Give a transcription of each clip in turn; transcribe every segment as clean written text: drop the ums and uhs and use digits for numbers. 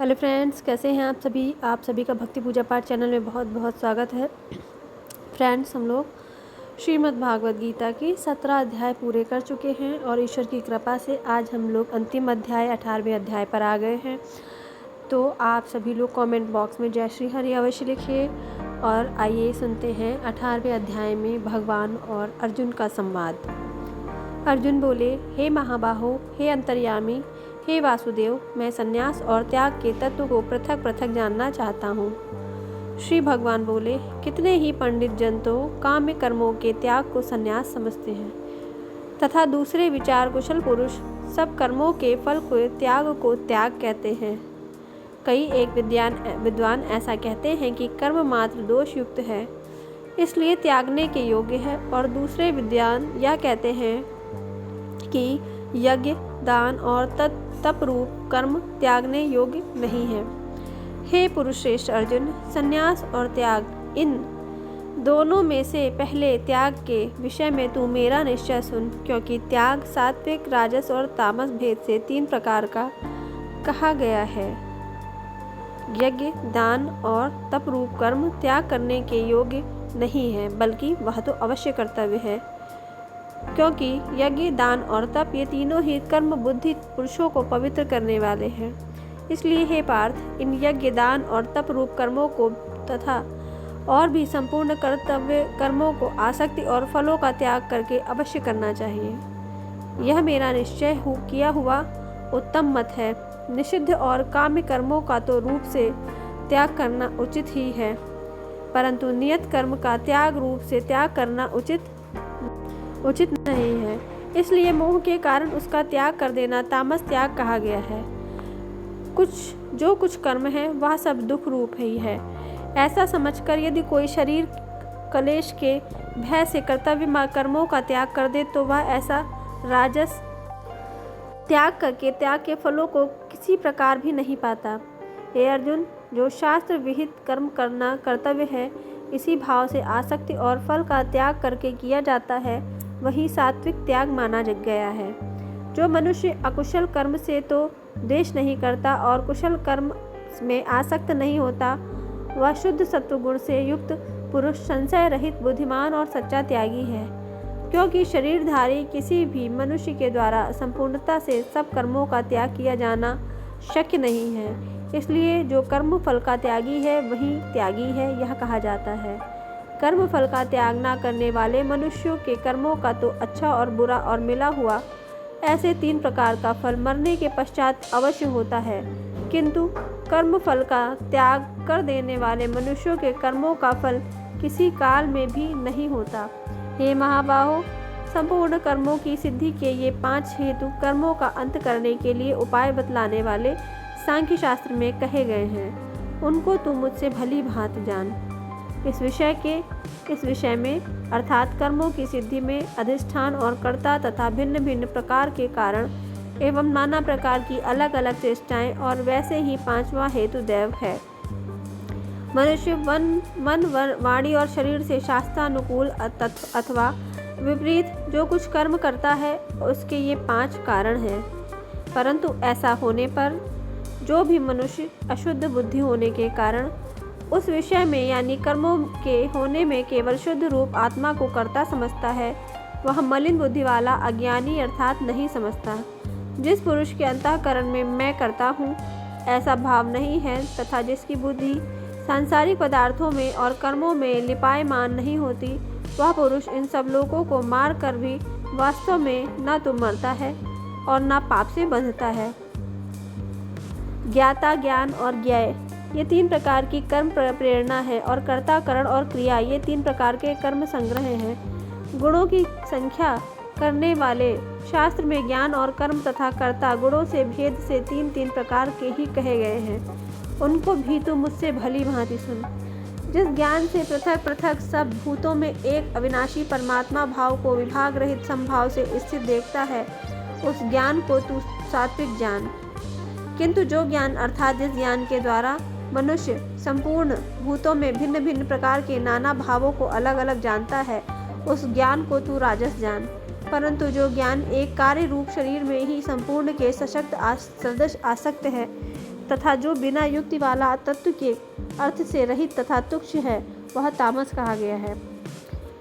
Hello friends, कैसे हैं आप सभी का भक्ति पूजा पाठ चैनल में बहुत बहुत स्वागत है। फ्रेंड्स, हम लोग श्रीमद् भागवत गीता के 17 अध्याय पूरे कर चुके हैं और ईश्वर की कृपा से आज हम लोग अंतिम अध्याय 18वें अध्याय पर आ गए हैं। तो आप सभी लोग कमेंट बॉक्स में जय श्री हरि अवश्य लिखिए। और आइए सुनते हैं 18वें अध्याय में भगवान और अर्जुन का संवाद। अर्जुन बोले, हे महाबाहो, हे अंतर्यामी, हे वासुदेव, मैं संन्यास और त्याग के तत्व को पृथक पृथक जानना चाहता हूँ। श्री भगवान बोले, कितने ही पंडित जन तो काम्य कर्मों के त्याग को संन्यास समझते हैं तथा दूसरे विचार कुशल पुरुष सब कर्मों के फल को त्याग कहते हैं। कई एक विद्वान ऐसा कहते हैं कि कर्म मात्र दोष युक्त है, इसलिए त्यागने के योग्य है, और दूसरे विद्वान यह कहते हैं कि यज्ञ, दान और तप रूप कर्म त्यागने योग्य नहीं है। हे पुरुष श्रेष्ठ अर्जुन, संन्यास और त्याग, इन दोनों में से पहले त्याग के विषय में तू मेरा निश्चय सुन, क्योंकि त्याग सात्विक, राजस और तामस भेद से 3 प्रकार का कहा गया है। यज्ञ, दान और तप रूप कर्म त्याग करने के योग्य नहीं है, बल्कि वह तो अवश्य कर्तव्य है, क्योंकि यज्ञ, दान और तप ये तीनों ही कर्म बुद्धि पुरुषों को पवित्र करने वाले हैं। इसलिए हे पार्थ, इन यज्ञ, दान और तप रूप कर्मों को तथा और भी संपूर्ण कर्तव्य कर्मों को आसक्ति और फलों का त्याग करके अवश्य करना चाहिए। यह मेरा निश्चय किया हुआ उत्तम मत है। निषिद्ध और काम्य कर्मों का तो रूप से त्याग करना उचित ही है, परंतु नियत कर्म का त्याग रूप से त्याग करना उचित नहीं है। इसलिए मोह के कारण उसका त्याग कर देना तामस त्याग कहा गया है। जो कुछ कर्म है वह सब दुख रूप ही है। ऐसा समझकर यदि कोई शरीर कलेश के भय से कर्तव्य कर्मों का त्याग कर दे तो वह ऐसा राजस त्याग करके त्याग के फलों को किसी प्रकार भी नहीं पाता। हे अर्जुन, जो शास्त्र विहित कर्म करना कर्तव्य है, इसी भाव से आसक्ति और फल का त्याग करके किया जाता है, वही सात्विक त्याग माना गया है। जो मनुष्य अकुशल कर्म से तो द्वेष नहीं करता और कुशल कर्म में आसक्त नहीं होता, वह शुद्ध सत्वगुण से युक्त पुरुष संशय रहित बुद्धिमान और सच्चा त्यागी है। क्योंकि शरीरधारी किसी भी मनुष्य के द्वारा संपूर्णता से सब कर्मों का त्याग किया जाना शक्य नहीं है, इसलिए जो कर्म फल का त्यागी है वही त्यागी है, यह कहा जाता है। कर्म फल का त्याग न करने वाले मनुष्यों के कर्मों का तो अच्छा और बुरा और मिला हुआ ऐसे 3 प्रकार का फल मरने के पश्चात अवश्य होता है, किंतु कर्म फल का त्याग कर देने वाले मनुष्यों के कर्मों का फल किसी काल में भी नहीं होता। हे महाबाहो, संपूर्ण कर्मों की सिद्धि के ये 5 हेतु कर्मों का अंत करने के लिए उपाय बतलाने वाले सांख्य शास्त्र में कहे गए हैं, उनको तू मुझसे भली भांति जान। इस विषय में अर्थात कर्मों की सिद्धि में अधिष्ठान और कर्ता तथा भिन्न भिन्न प्रकार के कारण एवं नाना प्रकार की अलग अलग चेष्टाएं और वैसे ही 5वां हेतु दैव है। मनुष्य मन वाणी और शरीर से शास्त्रानुकूल अथवा विपरीत जो कुछ कर्म करता है, उसके ये 5 कारण हैं। परंतु ऐसा होने पर जो भी मनुष्य अशुद्ध बुद्धि होने के कारण उस विषय में यानी कर्मों के होने में केवल शुद्ध रूप आत्मा को कर्ता समझता है, वह मलिन बुद्धि वाला अज्ञानी अर्थात नहीं समझता। जिस पुरुष के अंतःकरण में मैं करता हूँ ऐसा भाव नहीं है तथा जिसकी बुद्धि सांसारिक पदार्थों में और कर्मों में लिपायमान नहीं होती, वह पुरुष इन सब लोगों को मार कर भी वास्तव में न तो मरता है और न पाप से बंधता है। ज्ञाता, ज्ञान और ज्ञेय ये 3 प्रकार की कर्म प्रेरणा है, और कर्ता, करण और क्रिया ये 3 प्रकार के कर्म संग्रह हैं। गुणों की संख्या करने वाले शास्त्र में ज्ञान और कर्म तथा कर्ता गुणों से भेद से 3 प्रकार के ही कहे गए हैं, उनको भी तू मुझसे भली भांति सुन। जिस ज्ञान से पृथक पृथक सब भूतों में एक अविनाशी परमात्मा भाव को विभाग रहित संभाव से स्थित देखता है, उस ज्ञान को तू सात्विक जान। किंतु जो ज्ञान अर्थात जिस ज्ञान के द्वारा मनुष्य संपूर्ण भूतों में भिन्न भिन्न प्रकार के नाना भावों को अलग अलग जानता है, उस ज्ञान को तू राजस जान। परंतु जो ज्ञान एक कार्य रूप शरीर में ही संपूर्ण के सशक्त सदृश आसक्त है तथा जो बिना युक्ति वाला तत्व के अर्थ से रहित तथा तुच्छ है वह तामस कहा गया है।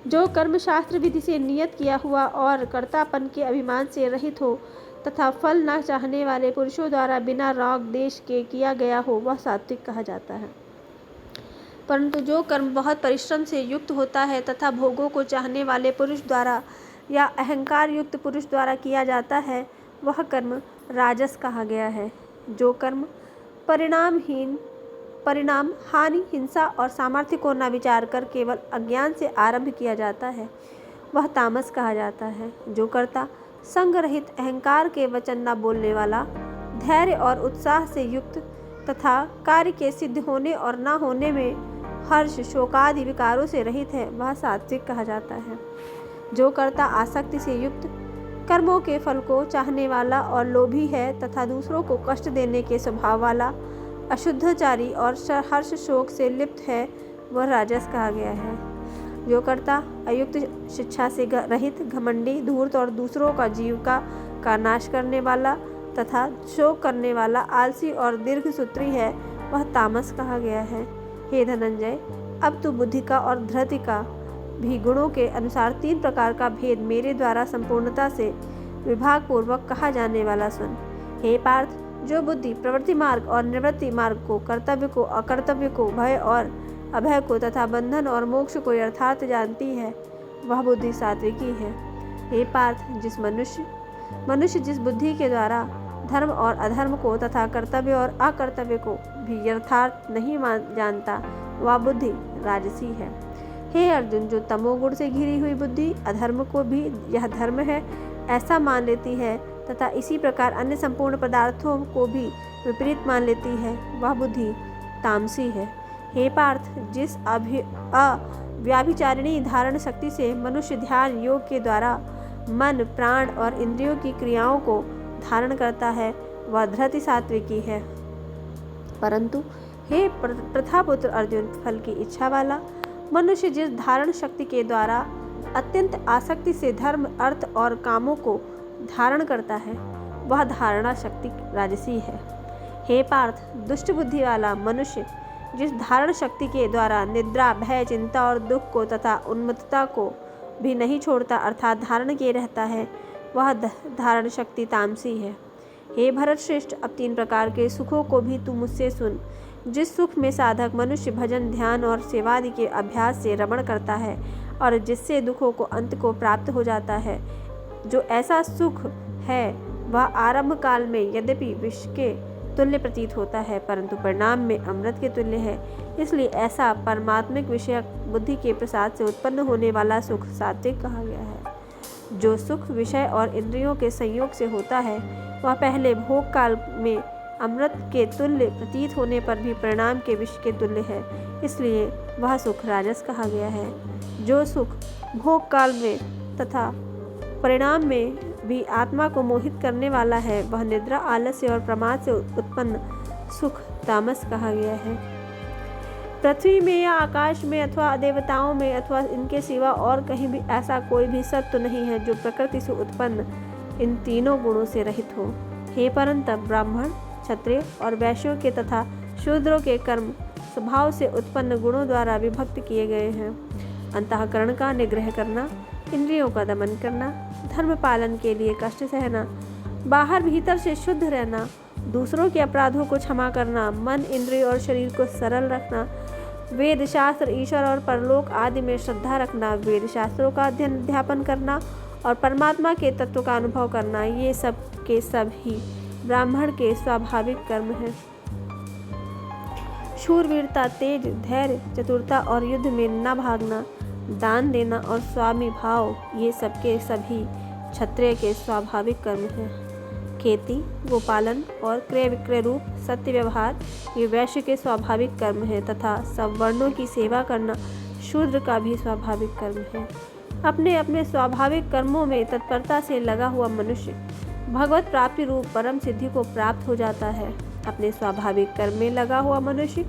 जो कर्म शास्त्र विधि से नियत किया हुआ और कर्तापन के अभिमान से रहित हो तथा फल न चाहने वाले पुरुषों द्वारा बिना राग देश के किया गया हो वह सात्विक कहा जाता है। परंतु जो कर्म बहुत परिश्रम से युक्त होता है तथा भोगों को चाहने वाले पुरुष द्वारा या अहंकार युक्त पुरुष द्वारा किया जाता है वह कर्म राजस कहा गया है। जो कर्म परिणाम हानि हिंसा और सामर्थ्य को न विचार कर केवल अज्ञान से आरंभ किया जाता है वह तामस कहा जाता है। जो कर्ता संग रहित अहंकार के वचन न बोलने वाला धैर्य और उत्साह से युक्त तथा कार्य के सिद्ध होने और न होने में हर्ष शोकादि विकारों से रहित है वह सात्विक कहा जाता है। जो कर्ता आसक्ति से युक्त कर्मों के फल को चाहने वाला और लोभी है तथा दूसरों को कष्ट देने के स्वभाव वाला अशुद्धचारी और हर्ष शोक से लिप्त है वह राजस कहा गया है। जो कर्ता अयुक्त शिक्षा से रहित घमंडी धूर्त और दूसरों का जीविका का नाश करने वाला तथा शोक करने वाला आलसी और दीर्घसूत्री है वह तामस कहा गया है। हे धनंजय, अब तू बुद्धि का और धृति का भी गुणों के अनुसार 3 प्रकार का भेद मेरे द्वारा संपूर्णता से विभाग पूर्वक कहा जाने वाला सुन। हे पार्थ, जो बुद्धि प्रवृत्ति मार्ग और निवृत्ति मार्ग को, कर्तव्य को, अकर्तव्य को, भय और अभय को तथा बंधन और मोक्ष को यथार्थ जानती है वह बुद्धि सात्विकी है। हे पार्थ, मनुष्य जिस बुद्धि के द्वारा धर्म और अधर्म को तथा कर्तव्य और अकर्तव्य को भी यथार्थ नहीं जानता वह बुद्धि राजसी है। हे अर्जुन, जो तमोगुण से घिरी हुई बुद्धि अधर्म को भी यह धर्म है ऐसा मान लेती है तथा इसी प्रकार अन्य संपूर्ण पदार्थों को भी विपरीत मान लेती है वह बुद्धि तामसी है। हे पार्थ, जिस अव्याभिचारिणी धारण शक्ति से मनुष्य ध्यान योग के द्वारा मन प्राण और इंद्रियों की क्रियाओं को धारण करता है वह धृति सात्विकी है। परंतु हे प्रथापुत्र अर्जुन, फल की इच्छा वाला मनुष्य जिस धारण शक्ति के द्वारा अत्यंत आसक्ति से धर्म अर्थ और कामों को धारण करता है वह धारणा शक्ति राजसी है। हे पार्थ, दुष्ट बुद्धि वाला मनुष्य जिस धारण शक्ति के द्वारा निद्रा भय चिंता और दुख को तथा उन्मत्तता को भी नहीं छोड़ता अर्थात धारण किए रहता है वह धारण शक्ति तामसी है। हे भरत श्रेष्ठ, अब 3 प्रकार के सुखों को भी तू मुझसे सुन। जिस सुख में साधक मनुष्य भजन ध्यान और सेवादि के अभ्यास से रमण करता है और जिससे दुखों को अंत को प्राप्त हो जाता है, जो ऐसा सुख है वह आरंभ काल में यद्यपि विष के तुल्य प्रतीत होता है परंतु परिणाम में अमृत के तुल्य है। इसलिए ऐसा परमात्मिक विषयक बुद्धि के प्रसाद से उत्पन्न होने वाला सुख सात्विक कहा गया है। जो सुख विषय और इंद्रियों के संयोग से होता है वह पहले भोग काल में अमृत के तुल्य प्रतीत होने पर भी परिणाम के विष के तुल्य है, इसलिए वह सुख राजस कहा गया है। जो सुख भोग काल में तथा परिणाम में भी आत्मा को मोहित करने वाला है वह निद्रा आलस्य और प्रमाद से उत्पन्न सुख तामस कहा गया है। पृथ्वी में या आकाश में अथवा देवताओं में अथवा इनके सिवा और कहीं भी ऐसा कोई भी सत्व नहीं है जो प्रकृति से उत्पन्न इन तीनों गुणों से रहित हो। हे परंतप, ब्राह्मण क्षत्रिय और वैश्यों के तथा शूद्रों के कर्म स्वभाव से उत्पन्न गुणों द्वारा विभक्त किए गए हैं। अंतःकरण का निग्रह करना, इंद्रियों का दमन करना, धर्म पालन के लिए कष्ट सहना, बाहर भीतर से शुद्ध रहना, दूसरों के अपराधों को क्षमा करना, मन इंद्रिय और शरीर को सरल रखना, वेद शास्त्र ईश्वर और परलोक आदि में श्रद्धा रखना, वेद शास्त्रों का अध्ययन अध्यापन करना और परमात्मा के तत्व का अनुभव करना, ये सब के सब ही ब्राह्मण के स्वाभाविक कर्म हैं। शूरवीरता, तेज, धैर्य, चतुरता और युद्ध में न भागना, दान देना और स्वामी भाव, ये सबके सभी क्षत्रिय के स्वाभाविक कर्म हैं। खेती, गोपालन और क्रय विक्रय रूप सत्य व्यवहार ये वैश्य के स्वाभाविक कर्म हैं तथा सब वर्णों की सेवा करना शूद्र का भी स्वाभाविक कर्म है। अपने अपने स्वाभाविक कर्मों में तत्परता से लगा हुआ मनुष्य भगवत प्राप्ति रूप परम सिद्धि को प्राप्त हो जाता है। अपने स्वाभाविक कर्म में लगा हुआ मनुष्य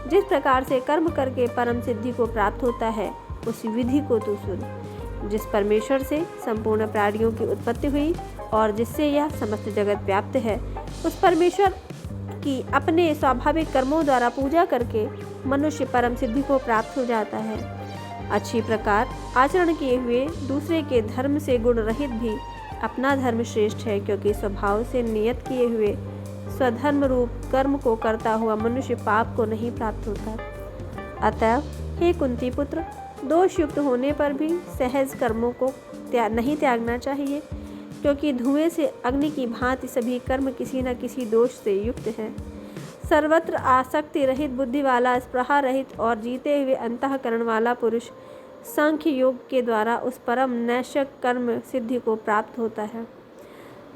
जिस प्रकार से कर्म करके परम सिद्धि को प्राप्त होता है उस विधि को तू सुन। जिस परमेश्वर से संपूर्ण प्राणियों की उत्पत्ति हुई और जिससे यह समस्त जगत व्याप्त है, उस परमेश्वर की अपने स्वाभाविक कर्मों द्वारा पूजा करके मनुष्य परम सिद्धि को प्राप्त हो जाता है। अच्छी प्रकार आचरण किए हुए दूसरे के धर्म से गुण रहित भी अपना धर्म श्रेष्ठ है, क्योंकि स्वभाव से नियत किए हुए स्वधर्म रूप कर्म को करता हुआ मनुष्य पाप को नहीं प्राप्त होता। अतः हे कुंती पुत्र, दोष युक्त होने पर भी सहज कर्मों को नहीं त्यागना चाहिए, क्योंकि धुएं से अग्नि की भांति सभी कर्म किसी न किसी दोष से युक्त हैं। सर्वत्र आसक्ति रहित, बुद्धि वाला, स्पृहा रहित और जीते हुए अंतःकरण वाला पुरुष सांख्य योग के द्वारा उस परम नैष्ठिक कर्म सिद्धि को प्राप्त होता है,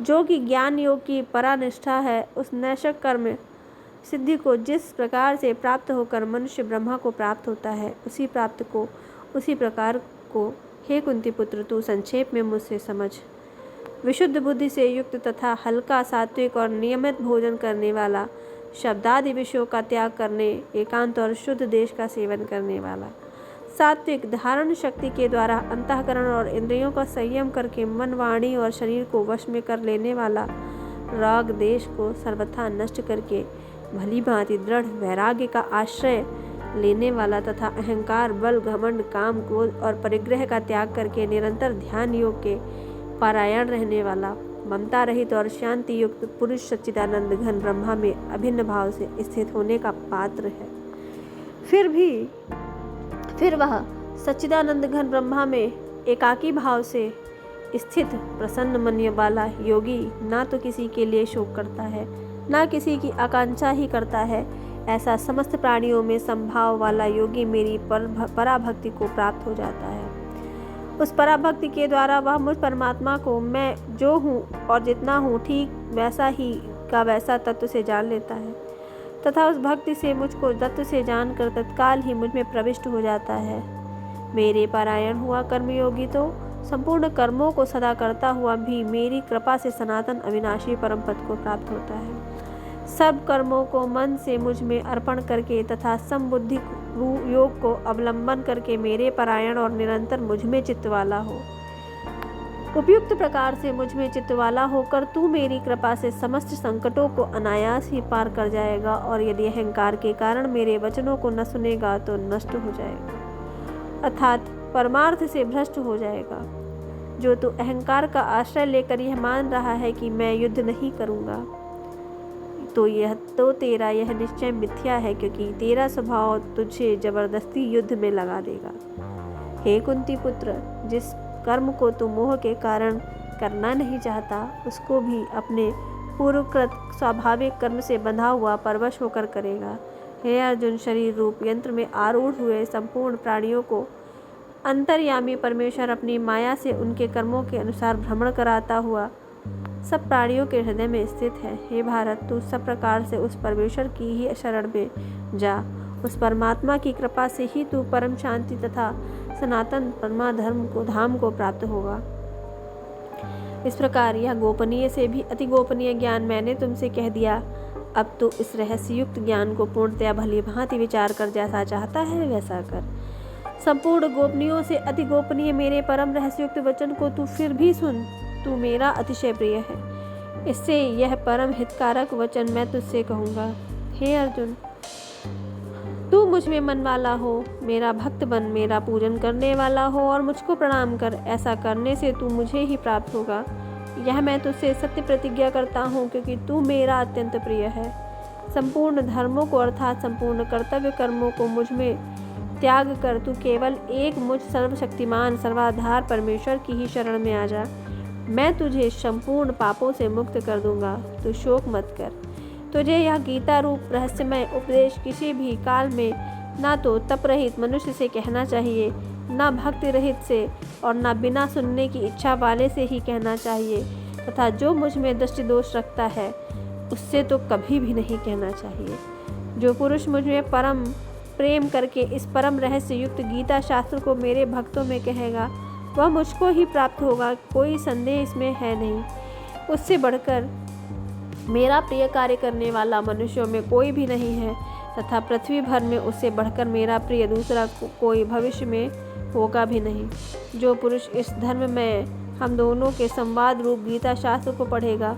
जो कि ज्ञान योग की परानिष्ठा है। उस नैष्ठिक कर्म सिद्धि को जिस प्रकार से प्राप्त होकर मनुष्य ब्रह्मा को प्राप्त होता है, उसी प्रकार को हे कुंती पुत्र, तू संक्षेप में मुझसे समझ। विशुद्ध बुद्धि से युक्त तथा हल्का, सात्विक और नियमित भोजन करने वाला, शब्दादि विषयों का त्याग करने, एकांत और शुद्ध देश का सेवन करने वाला, सात्विक धारण शक्ति के द्वारा अंतःकरण और इंद्रियों का संयम करके मन, वाणी और शरीर को वश में कर लेने वाला, राग देश को सर्वथा नष्ट करके भली भांति दृढ़ वैराग्य का आश्रय लेने वाला तथा अहंकार, बल, घमंड, काम, क्रोध और परिग्रह का त्याग करके निरंतर ध्यान योग के पारायण रहने वाला, ममता रहित और शांति युक्त पुरुष सच्चिदानंद घन ब्रह्मा में अभिन्न भाव से स्थित होने का पात्र है। फिर वह सच्चिदानंद घन ब्रह्मा में एकाकी भाव से स्थित प्रसन्न मन वाला योगी ना तो किसी के लिए शोक करता है, ना किसी की आकांक्षा ही करता है। ऐसा समस्त प्राणियों में संभाव वाला योगी मेरी पराभक्ति को प्राप्त हो जाता है। उस पराभक्ति के द्वारा वह मुझ परमात्मा को मैं जो हूँ और जितना हूँ ठीक वैसा ही का वैसा तत्व से जान लेता है, तथा उस भक्ति से मुझको तत्व से जानकर तत्काल ही मुझ में प्रविष्ट हो जाता है। मेरे परायण हुआ कर्मयोगी तो संपूर्ण कर्मों को सदा करता हुआ भी मेरी कृपा से सनातन अविनाशी परम पद को प्राप्त होता है। सब कर्मों को मन से मुझ में अर्पण करके तथा समबुद्धि योग को अवलंबन करके मेरे परायण और निरंतर मुझ में चित्त वाला हो। उपयुक्त प्रकार से मुझ में चित्त वाला होकर तू मेरी कृपा से समस्त संकटों को अनायास ही पार कर जाएगा, और यदि अहंकार के कारण मेरे वचनों को न सुनेगा तो नष्ट हो जाएगा, अर्थात परमार्थ से भ्रष्ट हो जाएगा। जो तू अहंकार का आश्रय लेकर यह मान रहा है कि मैं युद्ध नहीं करूँगा, तो तेरा यह निश्चय मिथ्या है, क्योंकि तेरा स्वभाव तुझे जबरदस्ती युद्ध में लगा देगा। हे कुंती पुत्र, जिस कर्म को तू मोह के कारण करना नहीं चाहता, उसको भी अपने पूर्वकृत स्वाभाविक कर्म से बंधा हुआ परवश होकर करेगा। हे अर्जुन, शरीर रूप यंत्र में आरूढ़ हुए संपूर्ण प्राणियों को अंतर्यामी परमेश्वर अपनी माया से उनके कर्मों के अनुसार भ्रमण कराता हुआ सब प्राणियों के हृदय में स्थित है। हे भारत, तू सब प्रकार से उस परमेश्वर की ही शरण में जा। उस परमात्मा की कृपा से ही तू परम शांति तथा सनातन परमाधर्म को धाम को प्राप्त होगा। इस प्रकार यह गोपनीय से भी अति गोपनीय ज्ञान मैंने तुमसे कह दिया। अब तो इस रहस्ययुक्त ज्ञान को पूर्णतया भली भांति विचार कर जैसा चाहता है वैसा कर। संपूर्ण गोपनीयों से अति गोपनीय मेरे परम रहस्ययुक्त वचन को तू फिर भी सुन। तू मेरा अतिशय प्रिय है, इससे यह परम हितकारक वचन मैं तुझसे कहूँगा। हे अर्जुन, तू मुझ में मन वाला हो, मेरा भक्त बन, मेरा पूजन करने वाला हो और मुझको प्रणाम कर। ऐसा करने से तू मुझे ही प्राप्त होगा। यह मैं तुझसे सत्य प्रतिज्ञा करता हूँ, क्योंकि तू मेरा अत्यंत प्रिय है। संपूर्ण धर्मों को अर्थात संपूर्ण कर्तव्य कर्मों को मुझ में त्याग कर तू केवल एक मुझ सर्वशक्तिमान सर्वाधार परमेश्वर की ही शरण में आ जा। मैं तुझे संपूर्ण पापों से मुक्त कर दूंगा। तू शोक मत कर। तुझे यह गीता रूप रहस्यमय उपदेश किसी भी काल में ना तो तप रहित मनुष्य से कहना चाहिए, ना भक्ति रहित से, और ना बिना सुनने की इच्छा वाले से ही कहना चाहिए, तथा जो मुझ में दृष्टि दोष रखता है उससे तो कभी भी नहीं कहना चाहिए। जो पुरुष मुझ में परम प्रेम करके इस परम रहस्य युक्त गीता शास्त्र को मेरे भक्तों में कहेगा, वह मुझको ही प्राप्त होगा, कोई संदेह इसमें है नहीं। उससे बढ़कर मेरा प्रिय कार्य करने वाला मनुष्यों में कोई भी नहीं है, तथा पृथ्वी भर में उससे बढ़कर मेरा प्रिय दूसरा कोई भविष्य में होगा भी नहीं। जो पुरुष इस धर्म में हम दोनों के संवाद रूप गीता शास्त्र को पढ़ेगा,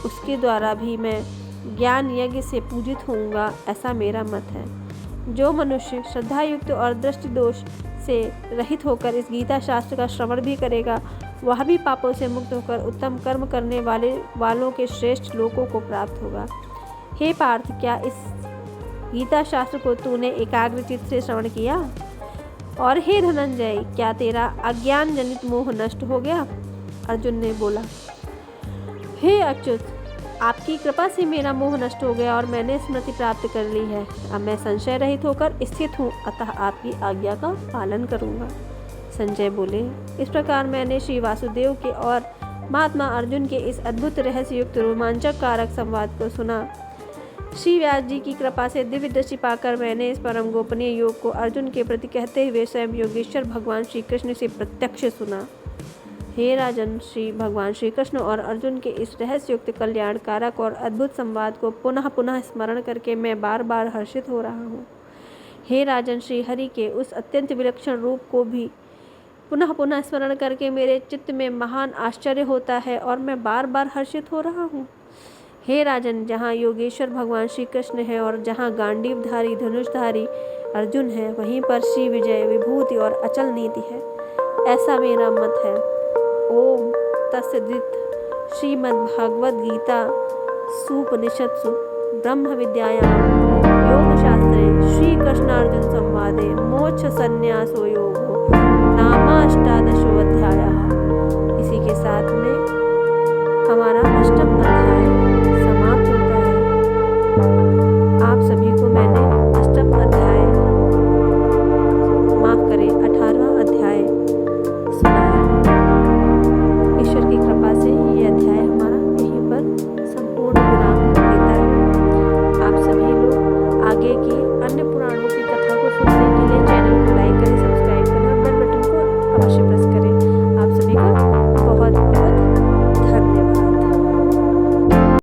उसके द्वारा भी मैं ज्ञान यज्ञ से पूजित होऊंगा, ऐसा मेरा मत है। जो मनुष्य श्रद्धायुक्त और दृष्टि दोष से रहित होकर इस गीता शास्त्र का श्रवण भी करेगा, वह भी पापों से मुक्त होकर उत्तम कर्म करने वालों के श्रेष्ठ लोकों को प्राप्त होगा। हे पार्थ, क्या इस गीता शास्त्र को तूने एकाग्रचित्त से श्रवण किया? और हे धनंजय, क्या तेरा अज्ञान जनित मोह नष्ट हो गया? अर्जुन ने बोला, हे अच्युत, आपकी कृपा से मेरा मोह नष्ट हो गया और मैंने स्मृति प्राप्त कर ली है। अब मैं संशय रहित होकर स्थित हूँ, अतः आपकी आज्ञा का पालन करूँगा। संजय बोले, इस प्रकार मैंने श्री वासुदेव के और महात्मा अर्जुन के इस अद्भुत रहस्ययुक्त रोमांचक कारक संवाद को सुना। श्री व्यास जी की कृपा से दिव्य दृष्टि पाकर मैंने इस परम गोपनीय योग को अर्जुन के प्रति कहते हुए स्वयं योगेश्वर भगवान श्री कृष्ण से प्रत्यक्ष सुना। हे राजन, श्री भगवान श्री कृष्ण और अर्जुन के इस रहस्ययुक्त कल्याणकारक और अद्भुत संवाद को पुनः पुनः स्मरण करके मैं बार बार हर्षित हो रहा हूँ। हे राजन, श्री हरि के उस अत्यंत विलक्षण रूप को भी पुनः पुनः स्मरण करके मेरे चित्त में महान आश्चर्य होता है और मैं बार बार हर्षित हो रहा हूँ। हे राजन, जहाँ योगेश्वर भगवान श्री कृष्ण है और जहाँ गांडीवधारी धनुषधारी अर्जुन है, वहीं पर श्री विजय, विभूति और अचल नीति है, ऐसा मेरा मत है। ओम तत्सदित। श्रीमद्भागवत गीता सूपनिषत्सु ब्रह्म विद्यायां योगशास्त्रे श्री कृष्णार्जुन संवादे मोक्ष संन्यासो योगो नामाष्टादशो अध्यायः। इसी के साथ में हमारा अष्टम अध्याय समाप्त होता है। आप सभी को मैंने अष्टम अध्याय, माफ करें 18वां अध्याय सुना है। ईश्वर की कृपा से ये अध्याय हमारा यहीं पर संपूर्ण विराम लेता है। आप सभी लोग आगे की